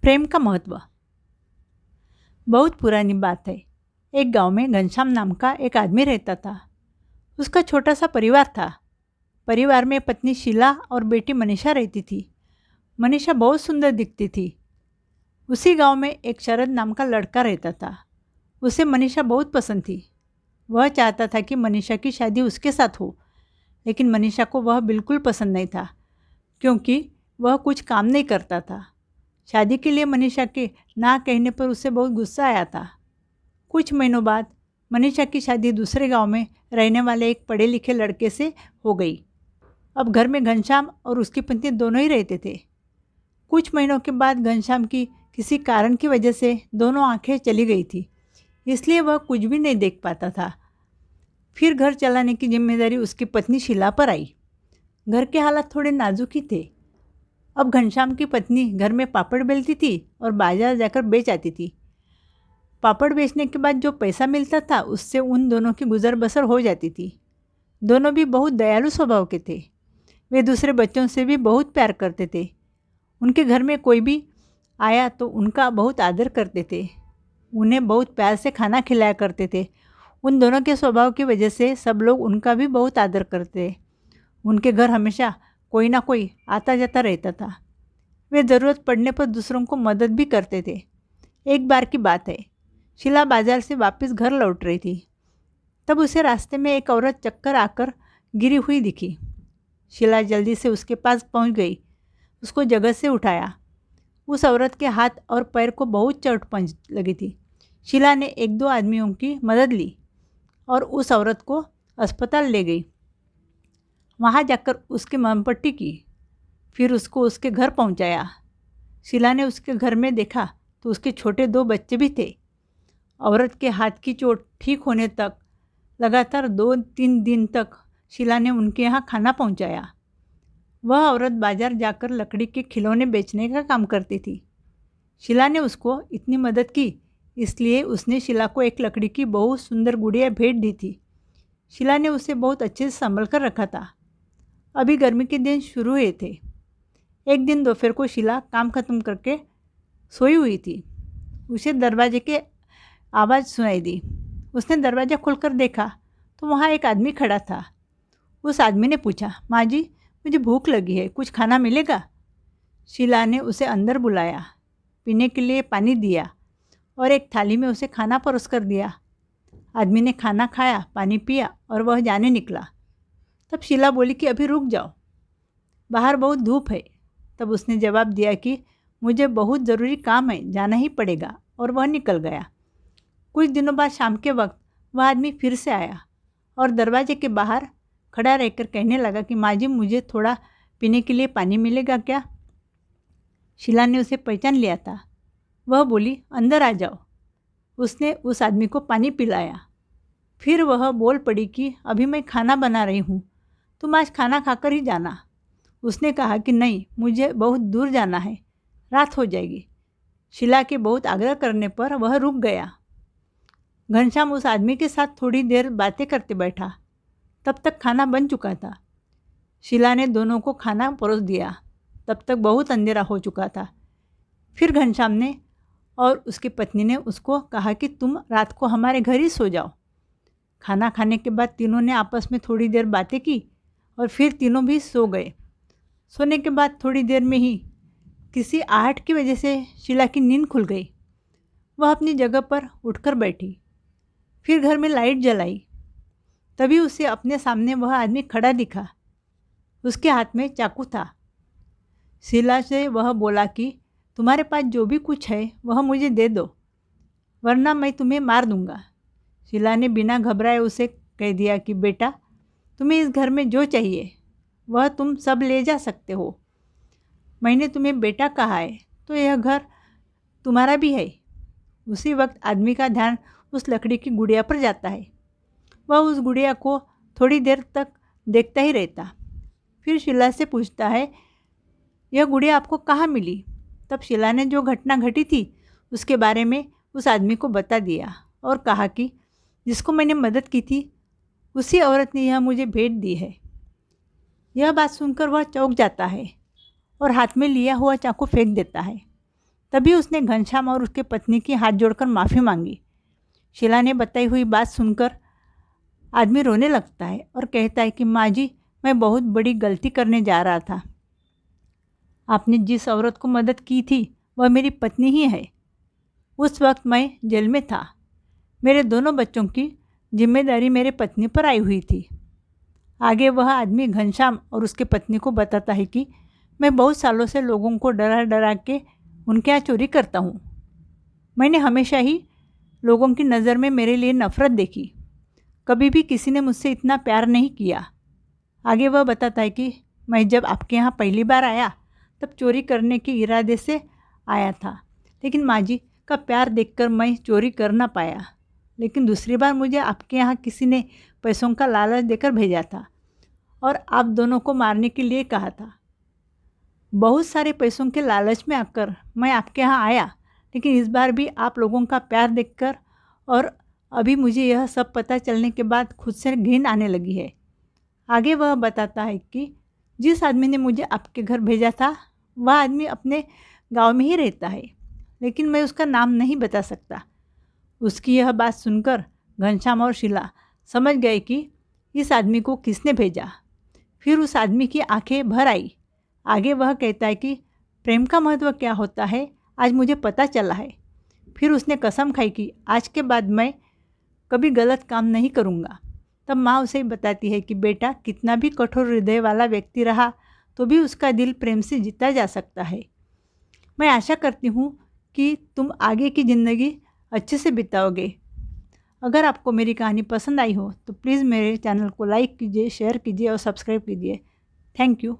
प्रेम का महत्व। बहुत पुरानी बात है। एक गांव में घनश्याम नाम का एक आदमी रहता था। उसका छोटा सा परिवार था। परिवार में पत्नी शीला और बेटी मनीषा रहती थी। मनीषा बहुत सुंदर दिखती थी। उसी गांव में एक शरद नाम का लड़का रहता था। उसे मनीषा बहुत पसंद थी। वह चाहता था कि मनीषा की शादी उसके साथ हो, लेकिन मनीषा को वह बिल्कुल पसंद नहीं था, क्योंकि वह कुछ काम नहीं करता था। शादी के लिए मनीषा के ना कहने पर उसे बहुत गुस्सा आया था। कुछ महीनों बाद मनीषा की शादी दूसरे गांव में रहने वाले एक पढ़े लिखे लड़के से हो गई। अब घर में घनश्याम और उसकी पत्नी दोनों ही रहते थे। कुछ महीनों के बाद घनश्याम की किसी कारण की वजह से दोनों आंखें चली गई थी, इसलिए वह कुछ भी नहीं देख पाता था। फिर घर चलाने की जिम्मेदारी उसकी पत्नी शीला पर आई। घर के हालात थोड़े नाजुक ही थे। अब घनश्याम की पत्नी घर में पापड़ बेलती थी और बाजार जाकर बेच आती थी। पापड़ बेचने के बाद जो पैसा मिलता था उससे उन दोनों की गुजर बसर हो जाती थी। दोनों भी बहुत दयालु स्वभाव के थे। वे दूसरे बच्चों से भी बहुत प्यार करते थे। उनके घर में कोई भी आया तो उनका बहुत आदर करते थे। उन्हें बहुत प्यार से खाना खिलाया करते थे। उन दोनों के स्वभाव की वजह से सब लोग उनका भी बहुत आदर करते। उनके घर हमेशा कोई ना कोई आता जाता रहता था। वे ज़रूरत पड़ने पर दूसरों को मदद भी करते थे। एक बार की बात है, शीला बाजार से वापस घर लौट रही थी। तब उसे रास्ते में एक औरत चक्कर आकर गिरी हुई दिखी। शीला जल्दी से उसके पास पहुंच गई, उसको जगह से उठाया। उस औरत के हाथ और पैर को बहुत चोट पहुंच लगी थी। शीला ने एक दो आदमियों की मदद ली और उस औरत को अस्पताल ले गई। वहाँ जाकर उसकी मरहम-पट्टी की, फिर उसको उसके घर पहुँचाया। शीला ने उसके घर में देखा तो उसके छोटे 2 बच्चे भी थे। औरत के हाथ की चोट ठीक होने तक लगातार 2-3 दिन तक शीला ने उनके यहाँ खाना पहुँचाया। वह औरत बाजार जाकर लकड़ी के खिलौने बेचने का काम करती थी। शीला ने उसको इतनी मदद की, इसलिए उसने शीला को एक लकड़ी की बहुत सुंदर गुड़िया भेंट दी थी। शीला ने उसे बहुत अच्छे से संभल कर रखा था। अभी गर्मी के दिन शुरू हुए थे। एक दिन दोपहर को शीला काम खत्म करके सोई हुई थी। उसे दरवाजे की आवाज़ सुनाई दी। उसने दरवाज़ा खोलकर देखा तो वहाँ एक आदमी खड़ा था। उस आदमी ने पूछा, माँ जी, मुझे भूख लगी है, कुछ खाना मिलेगा? शीला ने उसे अंदर बुलाया, पीने के लिए पानी दिया और एक थाली में उसे खाना परोस कर दिया। आदमी ने खाना खाया, पानी पिया और वह जाने निकला। तब शीला बोली कि अभी रुक जाओ, बाहर बहुत धूप है। तब उसने जवाब दिया कि मुझे बहुत ज़रूरी काम है, जाना ही पड़ेगा, और वह निकल गया। कुछ दिनों बाद शाम के वक्त वह आदमी फिर से आया और दरवाजे के बाहर खड़ा रहकर कहने लगा कि माँ जी, मुझे थोड़ा पीने के लिए पानी मिलेगा क्या? शीला ने उसे पहचान लिया था। वह बोली, अंदर आ जाओ। उसने उस आदमी को पानी पिलाया। फिर वह बोल पड़ी कि अभी मैं खाना बना रही हूँ, तुम आज खाना खाकर ही जाना। उसने कहा कि नहीं, मुझे बहुत दूर जाना है, रात हो जाएगी। शीला के बहुत आग्रह करने पर वह रुक गया। घनश्याम उस आदमी के साथ थोड़ी देर बातें करते बैठा। तब तक खाना बन चुका था। शीला ने दोनों को खाना परोस दिया। तब तक बहुत अंधेरा हो चुका था। फिर घनश्याम ने और उसकी पत्नी ने उसको कहा कि तुम रात को हमारे घर ही सो जाओ। खाना खाने के बाद तीनों ने आपस में थोड़ी देर बातें की और फिर तीनों भी सो गए। सोने के बाद थोड़ी देर में ही किसी आहट की वजह से शीला की नींद खुल गई। वह अपनी जगह पर उठकर बैठी। फिर घर में लाइट जलाई। तभी उसे अपने सामने वह आदमी खड़ा दिखा। उसके हाथ में चाकू था। शीला से वह बोला कि तुम्हारे पास जो भी कुछ है वह मुझे दे दो, वरना मैं तुम्हें मार दूंगा। शीला ने बिना घबराए उसे कह दिया कि बेटा, तुम्हें इस घर में जो चाहिए वह तुम सब ले जा सकते हो। मैंने तुम्हें बेटा कहा है तो यह घर तुम्हारा भी है। उसी वक्त आदमी का ध्यान उस लकड़ी की गुड़िया पर जाता है। वह उस गुड़िया को थोड़ी देर तक देखता ही रहता। फिर शीला से पूछता है, यह गुड़िया आपको कहाँ मिली? तब शीला ने जो घटना घटी थी उसके बारे में उस आदमी को बता दिया और कहा कि जिसको मैंने मदद की थी उसी औरत ने यह मुझे भेंट दी है। यह बात सुनकर वह चौंक जाता है और हाथ में लिया हुआ चाकू फेंक देता है। तभी उसने घनश्याम और उसके पत्नी की हाथ जोड़कर माफ़ी मांगी। शीला ने बताई हुई बात सुनकर आदमी रोने लगता है और कहता है कि माँ जी, मैं बहुत बड़ी गलती करने जा रहा था। आपने जिस औरत को मदद की थी वह मेरी पत्नी ही है। उस वक्त मैं जेल में था। मेरे दोनों बच्चों की जिम्मेदारी मेरे पत्नी पर आई हुई थी। आगे वह आदमी घनश्याम और उसके पत्नी को बताता है कि मैं बहुत सालों से लोगों को डरा डरा के उनके यहाँ चोरी करता हूँ। मैंने हमेशा ही लोगों की नज़र में मेरे लिए नफ़रत देखी। कभी भी किसी ने मुझसे इतना प्यार नहीं किया। आगे वह बताता है कि मैं जब आपके यहाँ पहली बार आया तब चोरी करने के इरादे से आया था, लेकिन माँ जी का प्यार देखकर मैं चोरी कर ना पाया। लेकिन दूसरी बार मुझे आपके यहाँ किसी ने पैसों का लालच देकर भेजा था और आप दोनों को मारने के लिए कहा था। बहुत सारे पैसों के लालच में आकर मैं आपके यहाँ आया, लेकिन इस बार भी आप लोगों का प्यार देखकर और अभी मुझे यह सब पता चलने के बाद खुद से घिन आने लगी है। आगे वह बताता है कि जिस आदमी ने मुझे आपके घर भेजा था वह आदमी अपने गांव में ही रहता है, लेकिन मैं उसका नाम नहीं बता सकता। उसकी यह बात सुनकर घनश्याम और शीला समझ गए कि इस आदमी को किसने भेजा। फिर उस आदमी की आंखें भर आई। आगे वह कहता है कि प्रेम का महत्व क्या होता है आज मुझे पता चला है। फिर उसने कसम खाई कि आज के बाद मैं कभी गलत काम नहीं करूँगा। तब माँ उसे बताती है कि बेटा, कितना भी कठोर हृदय वाला व्यक्ति रहा तो भी उसका दिल प्रेम से जीता जा सकता है। मैं आशा करती हूँ कि तुम आगे की ज़िंदगी अच्छे से बिताओगे। अगर आपको मेरी कहानी पसंद आई हो तो प्लीज़ मेरे चैनल को लाइक कीजिए, शेयर कीजिए और सब्सक्राइब कीजिए। Thank you.